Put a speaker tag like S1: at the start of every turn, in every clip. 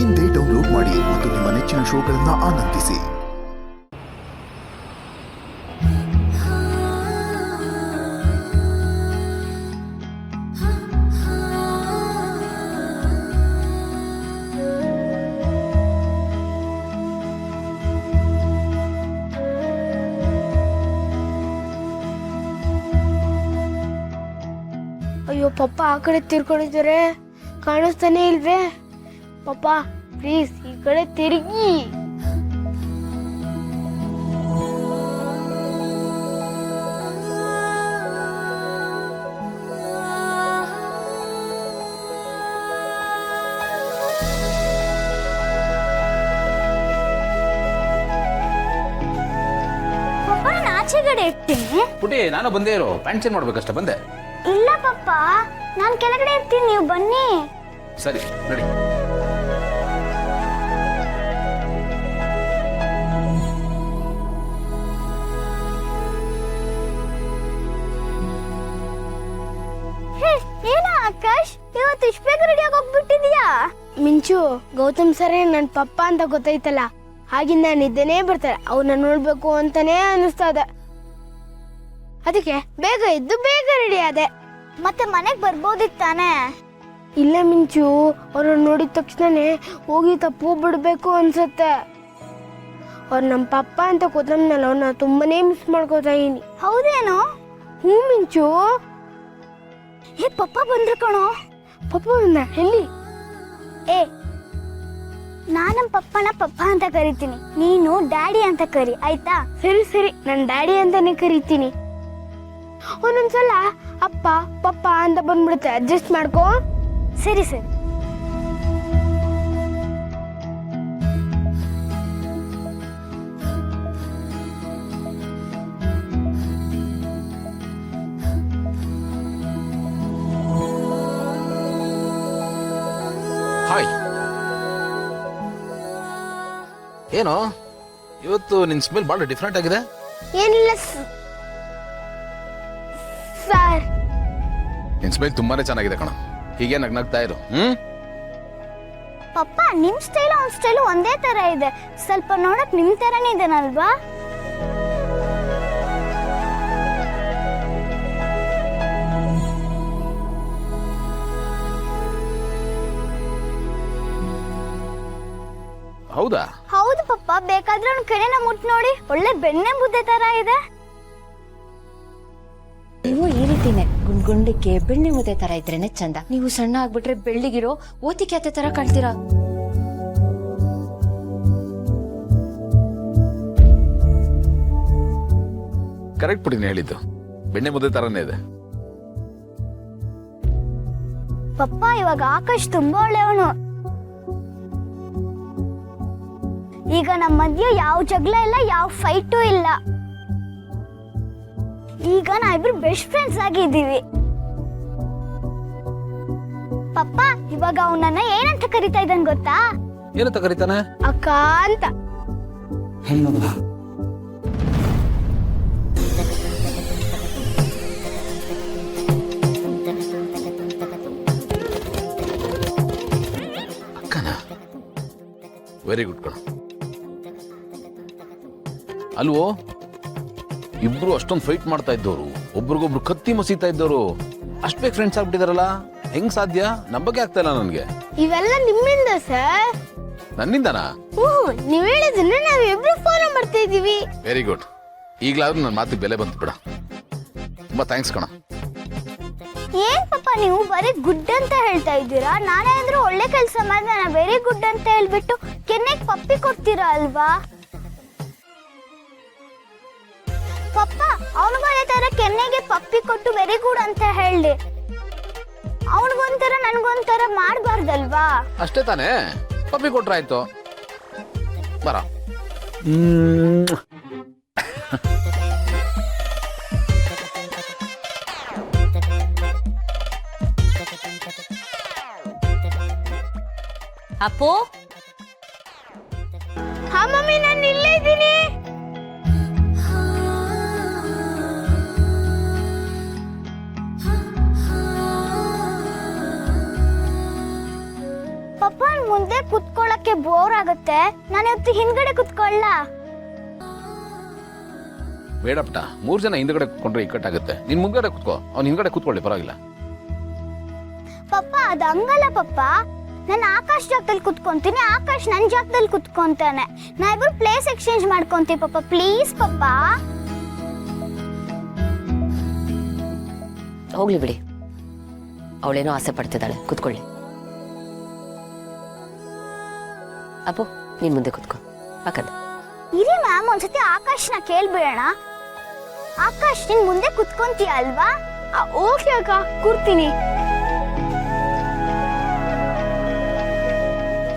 S1: ಇಂದೇ ಡೌನ್ಲೋಡ್ ಮಾಡಿ ಮತ್ತು ನಿಮ್ಮ ನೆಚ್ಚಿನ ಶೋಗಳನ್ನು ಆನಂದಿಸಿ.
S2: ಅಯ್ಯೋ ಪಪ್ಪ ಆ ಕಡೆ ತಿರ್ಕೊಂಡಿದ್ದಾರೆ, ಕಾಣಿಸ್ತಾನೆ ಇಲ್ವೇ? ಪಪ್ಪ ಪ್ಲೀಸ್ ಈ ಕಡೆ ತಿರುಗಿ.
S3: ಪಪ್ಪ ನಾನು ಆಚೆಗಡೆ ಇರ್ತೀನಿ.
S4: ಪುಟಿ ನಾನು ಬಂದೇ ಇರೋ, ಪ್ಯಾಂಟ್ ಚೇಂಜ್ ಮಾಡ್ಬೇಕಷ್ಟೇ ಬಂದೆ.
S3: ಇಲ್ಲ ಪಪ್ಪ, ನಾನು ಕೆಳಗಡೆ ಇರ್ತೀನಿ, ನೀವು ಬನ್ನಿ.
S4: ಸರಿ ನಡಿ.
S3: ಏನ ಆಕಾಶ್, ಇವತ್ತು ಇಷ್ಟು ಬೇಗ ರೆಡಿಯಾಗಿ ಹೋಗ್ಬಿಟ್ಟಿದ್ಯಾ?
S2: ಮಿಂಚು, ಗೌತಮ್ ಸರೇ ನನ್ನ ಪಪ್ಪ ಅಂತ ಗೊತ್ತಾಯ್ತಲ್ಲ, ಆಗಿಂದ ನಿದ್ದೆನೇ ಬರ್ತಾರೆ. ಅವ್ರನ್ನ ನೋಡ್ಬೇಕು ಅಂತಾನೆ ಅನಿಸ್ತದೆ. ಅದಕ್ಕೆ ಬೇಗ ಇದ್ದು ಬೇಗ ರೆಡಿ ಆದೆ.
S3: ಮತ್ತೆ ಮನೆಗ್ ಬರ್ಬೋದಿತ್ತಾನೆ?
S2: ಇಲ್ಲ ಮಿಂಚು, ಅವ್ರನ್ನ ನೋಡಿದ ತಕ್ಷಣನೇ ಹೋಗಿ ತಪ್ಪು ಬಿಡ್ಬೇಕು ಅನ್ಸುತ್ತೆ. ಅವ್ರು ನಮ್ಮ ಪಪ್ಪ ಅಂತ ಗೊತ್ತಂದ್ಮೇಲೆ ಅವ್ರನ್ನ ತುಂಬಾನೇ ಮಿಸ್ ಮಾಡ್ಕೋತಾ ಇದೀನಿ.
S3: ಹೌದೇನೋ?
S2: ಹ್ಞೂ ಮಿಂಚು.
S3: ಏ ಪಪ್ಪ ಬಂದ್ರು ಕಣೋ.
S2: ಪಪ್ಪ ಬಂದ? ಎಲ್ಲಿ?
S3: ಏ, ನಾನು ನಮ್ಮ ಪಪ್ಪನ ಪಪ್ಪ ಅಂತ ಕರಿತೀನಿ, ನೀನು ಡ್ಯಾಡಿ ಅಂತ ಕರಿ, ಆಯ್ತಾ?
S2: ಸರಿ ಸರಿ, ನಾನು ಡ್ಯಾಡಿ ಅಂತಾನೆ ಕರಿತೀನಿ. ಒಂದೊಂದ್ಸಲ ಅಪ್ಪ ಪಪ್ಪ ಅಂತ ಬಂದ್ಬಿಡುತ್ತೆ, ಅಡ್ಜಸ್ಟ್ ಮಾಡ್ಕೋ.
S3: ಸರಿ ಸರಿ.
S4: ಹಾಯ್. ಏನೋ ಇವತ್ತು ನಿನ್ ಸ್ಮೆಲ್ ಬಹಳ ಡಿಫ್ರೆಂಟ್ ಆಗಿದೆ.
S2: ಏನಿಲ್ಲ ಸರ್.
S4: ನಿನ್ ಸ್ಮೆಲ್ ತುಂಬಾನೇ ಚೆನ್ನಾಗಿದೆ ಕಣ, ಹೀಗೆ ನಗ್ನಗ್ತಾ ಇರು.
S3: ಪಪ್ಪ ನಿಮ್ ಸ್ಟೈಲ್ ಅವ್ನ ಸ್ಟೈಲ್ ಒಂದೇ ತರ ಇದೆ, ಸ್ವಲ್ಪ ನೋಡಕ್ ನಿಮ್ ತರನೇ ಇದೆನಲ್ವಾ?
S4: ಹೌದಾ?
S3: ಹೌದು ಪಪ್ಪ, ಬೇಕಾದ್ರೆ ಅವ್ನ ಕಡೆನ ಮುಟ್ ನೋಡಿ, ಒಳ್ಳೆ ಬೆಣ್ಣೆ ಮುದ್ದೆ ತರ ಇದೆ.
S5: ನೀವು ಈ ರೀತಿನೇ ಗುಂಡ್ಗುಂಡಕ್ಕೆ ಬೆಣ್ಣೆ ಮುದ್ದೆ ತರ ಇದ್ರೇನೆ ಚಂದ. ನೀವು ಸಣ್ಣ ಆಗ್ಬಿಟ್ರೆ ಬೆಳ್ಳಿಗಿರೋ ಓತಿಕ್ಯಾತೆ ತರ ಕಾಣ್ತೀರಾ.
S4: ಕರೆಕ್ಟ್ ಪುಟಿನ ಹೇಳಿದ್ದು, ಬೆಣ್ಣೆ ಮುದ್ದೆ ತರನೇ ಇದೆ.
S3: ಪಪ್ಪ ಇವಾಗ ಆಕಾಶ್ ತುಂಬಾ ಒಳ್ಳೆಯವನು. ಈಗ ನಮ್ಮ ಮಧ್ಯೆ ಯಾವ ಜಗಳ ಇಲ್ಲ, ಯಾವ ಫೈಟು ಇಲ್ಲ. ಈಗ ನಾವಿಬ್ರು ಬೆಸ್ಟ್ ಫ್ರೆಂಡ್ಸ್ ಆಗಿದ್ದೀವಿ. ಪಪ್ಪ ಇವಾಗ ಅವನನ್ನ ಏನಂತ ಕರಿತಾ ಇದ್ದಾನೆ ಗೊತ್ತಾ?
S4: ಏನಂತ ಕರೀತಾನೆ?
S2: ಅಕ್ಕ ಅಂತ.
S4: ಅಕ್ಕನ? ವೆರಿ ಗುಡ್ ಕಣ. ಅಲ್ವೋ, ಇಬ್ರು ಅಷ್ಟೊಂದು ಫೈಟ್ ಮಾಡ್ತಾ ಇದ್ದವರು, ಒಬ್ರಿಗೊಬ್ರು ಕತ್ತಿ ಮಸೀತಾ ಇದ್ದವರು, ಅಷ್ಟು ಬೇಗ ಫ್ರೆಂಡ್ಸ್ ಆಗ್ಬಿಟ್ಟಿದಾರಲ್ಲ, ಹೆಂಗ್ ಸಾಧ್ಯ? ನಂಬಕ್ಕೆ ಆಗ್ತಾ ಇಲ್ಲ ನನ್ಗೆ.
S2: ಇವೆಲ್ಲ ನಿಮ್ಮಿಂದ ಸರ್.
S4: ನನ್ನಿಂದನಾ?
S2: ನೀವ್ ಹೇಳಿದ್ರೆ ನಾವಿಬ್ರು ಫಾಲೋ ಮಾಡ್ತಾ ಇದೀವಿ.
S4: Very good. ಈಗ್ಲಾದ್ರೂ ನನ್ನ ಮಾತಿಗೆ ಬೆಲೆ ಬಂತು ಬಿಡ. ತುಂಬಾ ಥ್ಯಾಂಕ್ಸ್ ಕಣ.
S3: ಏನ್ ಪಪ್ಪ ನೀವು ಬರೀ ಗುಡ್ ಅಂತ ಹೇಳ್ತಾ ಇದ್ದೀರಾ? ನಾನೇನಾದ್ರೂ ಒಳ್ಳೆ ಕೆಲಸ ಮಾಡಿದ್ರೆ ನಾನು ವೆರಿ ಗುಡ್ ಅಂತ ಹೇಳ್ಬಿಟ್ಟು ಕೆನ್ನೆಗೆ ಪಪ್ಪಿ ಕೊಡ್ತೀರಾ ಅಲ್ವಾ? ಪಪ್ಪ ಅವನಿಗೂ ಅದೇ ತರ ಕೆನ್ನೆಗೆ ಪಪ್ಪಿ ಕೊಟ್ಟು ವೆರಿ ಗುಡ್ ಅಂತ ಹೇಳಿ, ಅವನಿಗೊಂಥರ ನನ್ಗೊಂಥರ ಮಾಡಬಾರ್ದಲ್ವಾ?
S4: ಅಷ್ಟೇ ತಾನೇ, ಪಪ್ಪಿ ಕೊಟ್ರಾಯ್ತು. ಬರ.
S5: ಅಪ್ಪು,
S2: ಹಾ ಮಮ್ಮಿ, ನಾನು ಇಲ್ಲೇ ಇದ್ದೀನಿ.
S3: ಪಪ್ಪ ಮುಂದೆ ಕುತ್ಕೊಳ್ಳಕ್ಕೆ ಬೋರ್ ಆಗುತ್ತೆ, ನಾನು ಇವತ್ತು ಹಿಂದ್ಗಡೆ ಕುತ್ಕೊಳ್ಳ.
S4: ಬೇಡ ಪುಟ್ಟ, 3 ಜನ ಹಿಂದ್ಗಡೆ ಕುತ್ಕೊಂಡ್ರೆ ಇಕ್ಕಟ್ಟಾಗುತ್ತೆ. ನೀನ್ ಮುಂದ್ಗಡೆ ಕುತ್ಕೋ, ಅವ್ನು ಹಿಂದ್ಗಡೆ ಕುತ್ಕೊಳ್ಳಿ, ಪರವಾಗಿಲ್ಲ.
S3: ಪಪ್ಪ ಅದು ಹಂಗಲ್ಲ ಪಪ್ಪ, ನಾನು ಆಕಾಶ್ ಜಾಗದಲ್ಲಿ ಕುತ್ಕೊಂತೀನಿ, ಆಕಾಶ್ ನನ್ನ ಜಾಗದಲ್ಲಿ ಕುತ್ಕೊಂತಾನೆ. ನಾವಿಬ್ರು ಪ್ಲೇಸ್ ಎಕ್ಸ್ಚೇಂಜ್ ಮಾಡ್ಕೊಂತೀವಿ ಪಪ್ಪ, ಪ್ಲೀಸ್ ಪಪ್ಪ.
S5: ಹೋಗ್ಲಿ ಬಿಡಿ, ಅವಳೇನೋ ಆಸೆ ಪಡ್ತಿದ್ದಾಳೆ, ಕುತ್ಕೊಳ್ಳಿ. ಅಪ್ಪು ನೀನ್ ಮುಂದೆ ಕುತ್ಕೋ, ಪಕ್ಕದ.
S3: ಇರಿ ಮ್ಯಾಮ್, ಒಂದ್ಸತಿ ಆಕಾಶ್ನ ಕೇಳ್ಬಿಡೋಣ. ಆಕಾಶ್ ನಿನ್ ಮುಂದೆ ಕುತ್ಕೊಂತೀಯ ಅಲ್ವಾ?
S2: ಓಕೆ ಅಕ್ಕ, ಕೂರ್ತೀನಿ.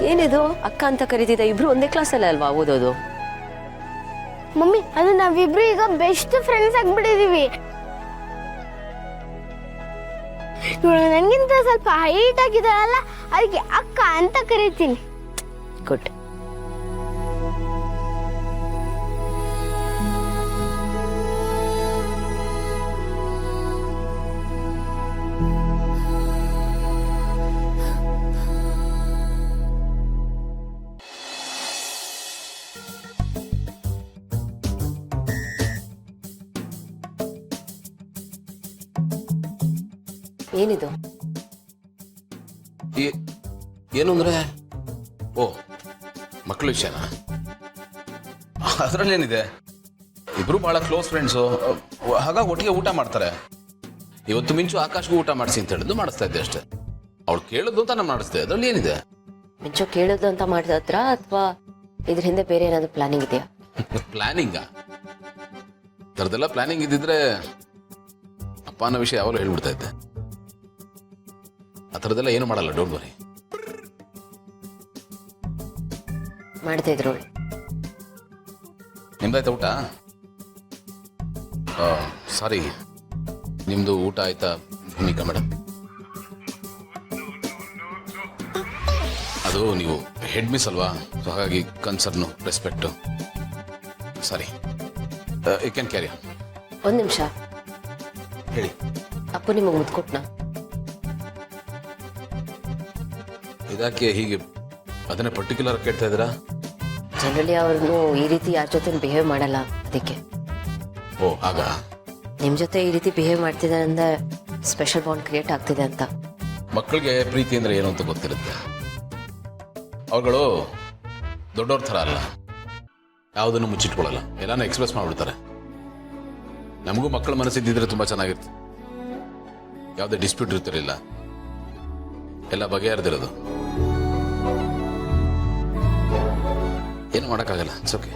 S5: ಏನಿದು ಅಕ್ಕ ಅಂತ ಕರೀತಿದ್ದ, ಇಬ್ರು ಒಂದೇ ಕ್ಲಾಸಲ್ಲ ಅಲ್ವಾ ಓದೋದು?
S2: ಮಮ್ಮಿ, ಅದು ನಾವಿಬ್ರು ಈಗ ಬೆಸ್ಟ್ ಫ್ರೆಂಡ್ಸ್ ಆಗ್ಬಿಟ್ಟಿದೀವಿ. ಇವಳು ನನಗಿಂತ ಸ್ವಲ್ಪ ಹೈಟ್ ಆಗಿದ್ದಾಳಲ್ಲ, ಅದಕ್ಕೆ ಅಕ್ಕ ಅಂತ ಕರಿತೀನಿ.
S5: ಗುಡ್. ಏನಿದು?
S4: ಏನು ಅಂದ್ರೆ, ಓ ಮಕ್ಕಳ ವಿಷಯನಾ? ಅದರಲ್ಲೇನಿದೆ, ಇಬ್ರು ಬಹಳ ಕ್ಲೋಸ್ ಫ್ರೆಂಡ್ಸು, ಹಾಗಾಗಿ ಒಟ್ಟಿಗೆ ಊಟ ಮಾಡ್ತಾರೆ. ಇವತ್ತು ಮಿಂಚು ಆಕಾಶ್ಗೂ ಊಟ ಮಾಡಿಸಿ ಅಂತ ಹೇಳಿದ್ದು ಮಾಡಿಸ್ತಾ ಇದ್ದೆ ಅಷ್ಟೇ. ಅವಳು ಕೇಳಿದ್ದು ಅಂತ ನಾನು ಮಾಡಿಸ್ದೆ, ಅದರಲ್ಲಿ ಏನಿದೆ?
S5: ಮಿಂಚು ಕೇಳಿದ್ದು ಅಂತ ಮಾಡಿದ್ರ ಅಥವಾ ಇದ್ರ ಹಿಂದೆ ಬೇರೆ ಏನಾದ್ರು ಪ್ಲಾನಿಂಗ್ ಇದೆಯಾ?
S4: ಪ್ಲಾನಿಂಗಾ? ಥರದೆಲ್ಲ ಪ್ಲಾನಿಂಗ್ ಇದ್ದಿದ್ರೆ ಅಪ್ಪ ಅನ್ನೋ ವಿಷಯ ಯಾವಾಗಲೂ ಹೇಳ್ಬಿಡ್ತಾ ಇದ್ದೆ. ಆ ಥರದ್ದೆಲ್ಲ ಏನು ಮಾಡಲ್ಲ, ಡೋಂಟ್ ವರಿ.
S5: ಮಾಡ್ತಾ ಇದ್ರು.
S4: ನಿಮ್ದಾಯ್ತಾ ಊಟ? ಸಾರಿ, ನಿಮ್ದು ಊಟ ಆಯ್ತಾ ಭೂಮಿಕಾ ಮೇಡಮ್? ಅದು ನೀವು ಹೆಡ್ ಮಿಸ್ ಅಲ್ವಾ, ಸೊ ಹಾಗಾಗಿ concern, respect. Sorry, you can carry on.
S5: ಒಂದ್ ನಿಮಿಷ
S4: ಹೇಳಿ.
S5: ಅಪ್ಪು ನಿಮಗೆ ಮುದ್ಕೊಟ್ನಾ?
S4: ಇದಕ್ಕೆ ಹೀಗೆ ಅದನ್ನೇ ಪರ್ಟಿಕ್ಯುಲರ್ ಕೇಳ್ತಾ ಇದ್ದೀರಾ?
S5: ಜನರಲಿ ಅವ್ರನ್ನು ಈ ರೀತಿ ಯಾರ ಜೊತೆ ಬಿಹೇವ್ ಮಾಡಲ್ಲ, ಅದಕ್ಕೆ.
S4: ಓ ಆಗ
S5: ನಿಮ್ ಜೊತೆ ಈ ರೀತಿ ಬಿಹೇವ್ ಮಾಡ್ತಿದ್ದಾರೆ ಅಂದ್ರೆ ಸ್ಪೆಷಲ್ ಬಾಂಡ್ ಕ್ರಿಯೇಟ್ ಆಗ್ತಿದೆ ಅಂತ.
S4: ಮಕ್ಕಳಿಗೆ ಪ್ರೀತಿ ಅಂದ್ರೆ ಏನು ಅಂತ ಗೊತ್ತಿರುತ್ತೆ. ಅವುಗಳು ದೊಡ್ಡವ್ರ ಥರ ಅಲ್ಲ, ಯಾವುದನ್ನು ಮುಚ್ಚಿಟ್ಕೊಳ್ಳಲ್ಲ, ಎಲ್ಲಾನು ಎಕ್ಸ್ಪ್ರೆಸ್ ಮಾಡ್ಬಿಡ್ತಾರೆ. ನಮಗೂ ಮಕ್ಕಳ ಮನಸ್ಸಿದ್ದಿದ್ರೆ ತುಂಬಾ ಚೆನ್ನಾಗಿರುತ್ತೆ, ಯಾವುದೇ ಡಿಸ್ಪ್ಯೂಟ್ ಇರ್ತಿರಲಿಲ್ಲ, ಎಲ್ಲ ಬಗೆಹರಿದಿರೋದು. ಏನು ಮಾಡೋಕ್ಕಾಗಲ್ಲ, ಇಟ್ಸ್ ಓಕೆ.